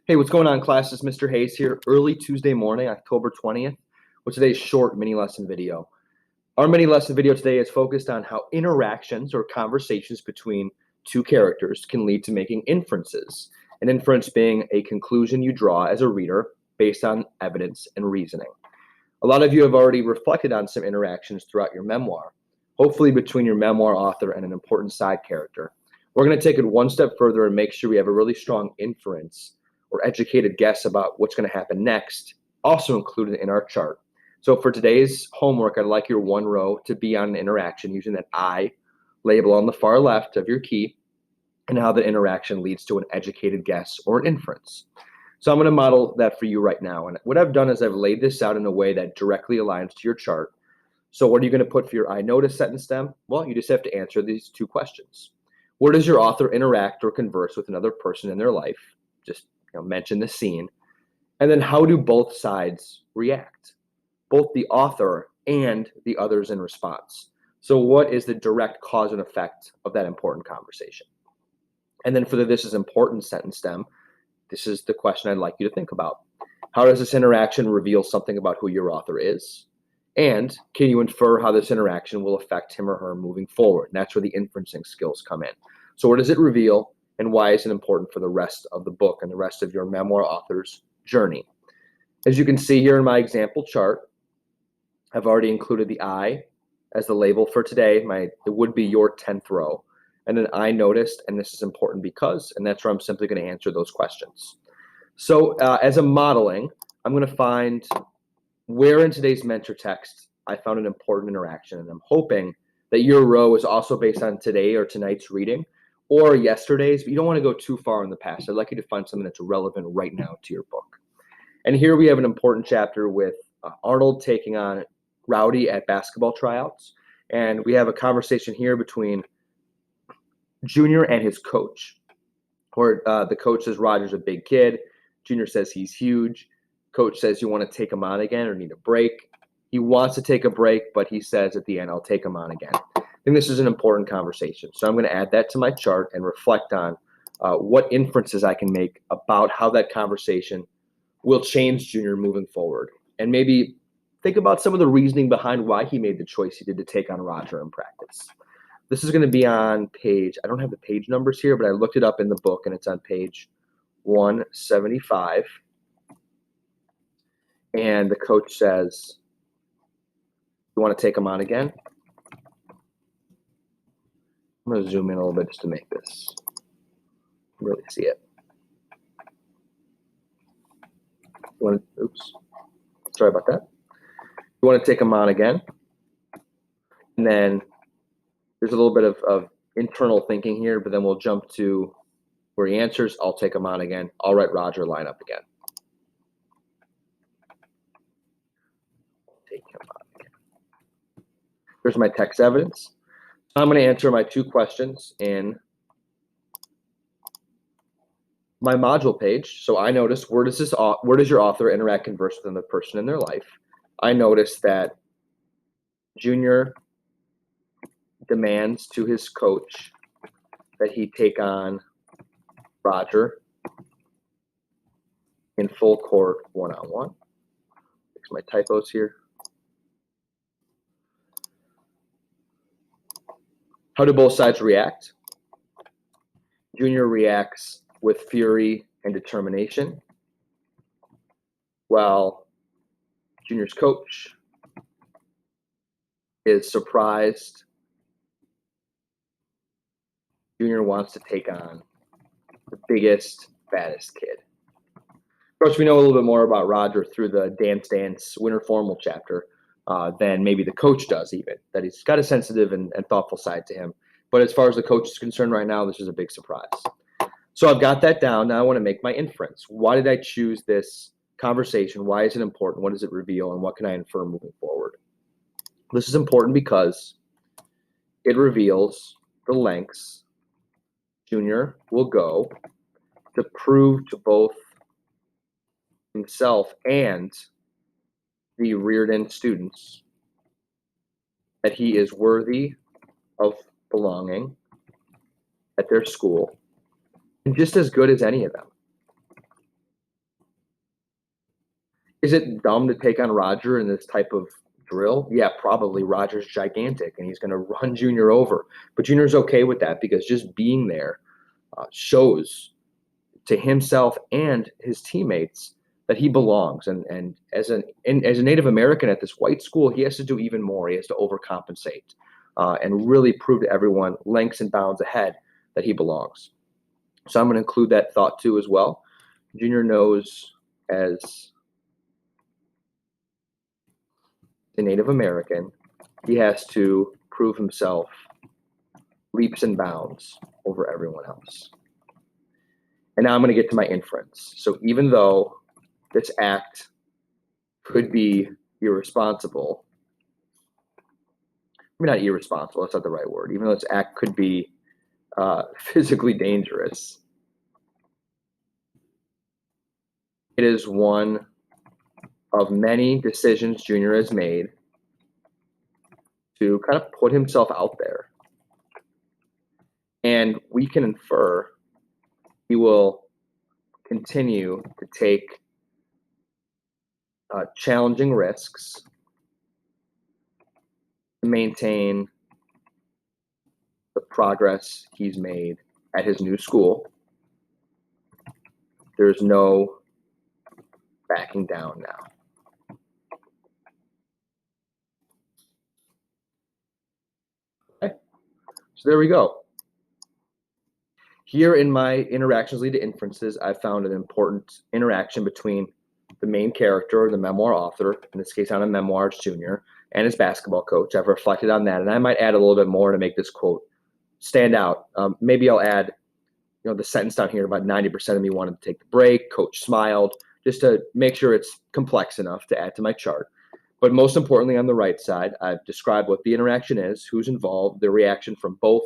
Hey, what's going on, class? It's Mr. Hayes here. Early Tuesday morning, October 20th, with today's short mini lesson video. Our mini lesson video today is focused on how interactions or conversations between two characters can lead to making inferences. An inference being a conclusion you draw as a reader based on evidence and reasoning. A lot of you have already reflected on some interactions throughout your memoir, hopefully between your memoir author and an important side character. We're going to take it one step further and make sure we have a really strong inference or educated guess about what's going to happen next, also included in our chart. So for today's homework, I'd like your one row to be on an interaction using that I label on the far left of your key and how the interaction leads to an educated guess or an inference. So I'm going to model that for you right now. And what I've done is I've laid this out in a way that directly aligns to your chart. So what are you going to put for your I notice sentence stem? Well, you just have to answer these two questions. Where does your author interact or converse with another person in their life? Just mention the scene. And then how do both sides react? Both the author and the others in response. So what is the direct cause and effect of that important conversation? And then for the this is important sentence stem, this is the question I'd like you to think about. How does this interaction reveal something about who your author is? And can you infer how this interaction will affect him or her moving forward? And that's where the inferencing skills come in. So what does it reveal, and why is it important for the rest of the book and the rest of your memoir author's journey? As you can see here in my example chart, I've already included the I as the label for today. It would be your 10th row. And then I noticed, and this is important because, and that's where I'm simply going to answer those questions. So as a modeling, I'm going to find where in today's mentor text I found an important interaction, and I'm hoping that your row is also based on today or tonight's reading or yesterday's, but you don't want to go too far in the past. I'd like you to find something that's relevant right now to your book. And here we have an important chapter with Arnold taking on Rowdy at basketball tryouts. And we have a conversation here between Junior and his coach, where the coach says Roger's a big kid. Junior says he's huge. Coach says, you want to take him on again or need a break? He wants to take a break, but he says at the end, I'll take him on again. I think this is an important conversation. So I'm going to add that to my chart and reflect on what inferences I can make about how that conversation will change Junior moving forward. And maybe think about some of the reasoning behind why he made the choice he did to take on Roger in practice. This is going to be on page, I don't have the page numbers here, but I looked it up in the book, and it's on page 175. And the coach says, you want to take him on again? I'm going to zoom in a little bit just to make this really see it. Oops. Sorry about that. You want to take him on again? And then there's a little bit of internal thinking here, but then we'll jump to where he answers, I'll take him on again. I'll write Roger line up again. Take him on again. Here's my text evidence. I'm going to answer my two questions in my module page. So I noticed, where does your author interact, converse with another person in their life? I noticed that Junior demands to his coach that he take on Roger in full court one-on-one. Fix my typos here. How do both sides react? Junior reacts with fury and determination, while Junior's coach is surprised. Junior wants to take on the biggest, baddest kid. Of course, we know a little bit more about Roger through the Dance Winter Formal chapter than maybe the coach does, even, that he's got a sensitive and thoughtful side to him. But as far as the coach is concerned right now, this is a big surprise. So I've got that down. Now I want to make my inference. Why did I choose this conversation? Why is it important? What does it reveal? And what can I infer moving forward? This is important because it reveals the lengths Junior will go to prove to both himself and the Reardon students that he is worthy of belonging at their school and just as good as any of them. Is it dumb to take on Roger in this type of drill? Yeah, probably. Roger's gigantic and he's going to run Junior over. But Junior's okay with that because just being there shows to himself and his teammates that he belongs. And as a Native American at this white school, he has to do even more. He has to overcompensate and really prove to everyone, lengths and bounds ahead, that he belongs. So I'm going to include that thought too as well. Junior knows as a Native American, he has to prove himself leaps and bounds over everyone else. And now I'm going to get to my inference. So even though this act could be irresponsible, maybe not irresponsible, that's not the right word, even though this act could be physically dangerous, it is one of many decisions Junior has made to kind of put himself out there. And we can infer he will continue to take challenging risks to maintain the progress he's made at his new school. There's no backing down now. Okay, so there we go. Here in my interactions lead to inferences, I found an important interaction between the main character, the memoir author, in this case on a memoir, it's Junior, and his basketball coach. I've reflected on that, and I might add a little bit more to make this quote stand out. Maybe I'll add, the sentence down here about 90% of me wanted to take the break. Coach smiled, just to make sure it's complex enough to add to my chart. But most importantly, on the right side, I've described what the interaction is, who's involved, the reaction from both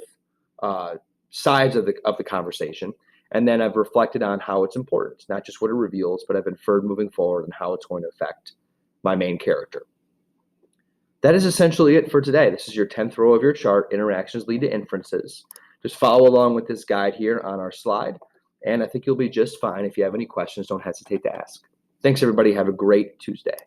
sides of the conversation, and then I've reflected on how it's important, not just what it reveals, but I've inferred moving forward and how it's going to affect my main character. That is essentially it for today. This is your 10th row of your chart. Interactions lead to inferences. Just follow along with this guide here on our slide, and I think you'll be just fine. If you have any questions, don't hesitate to ask. Thanks, everybody. Have a great Tuesday.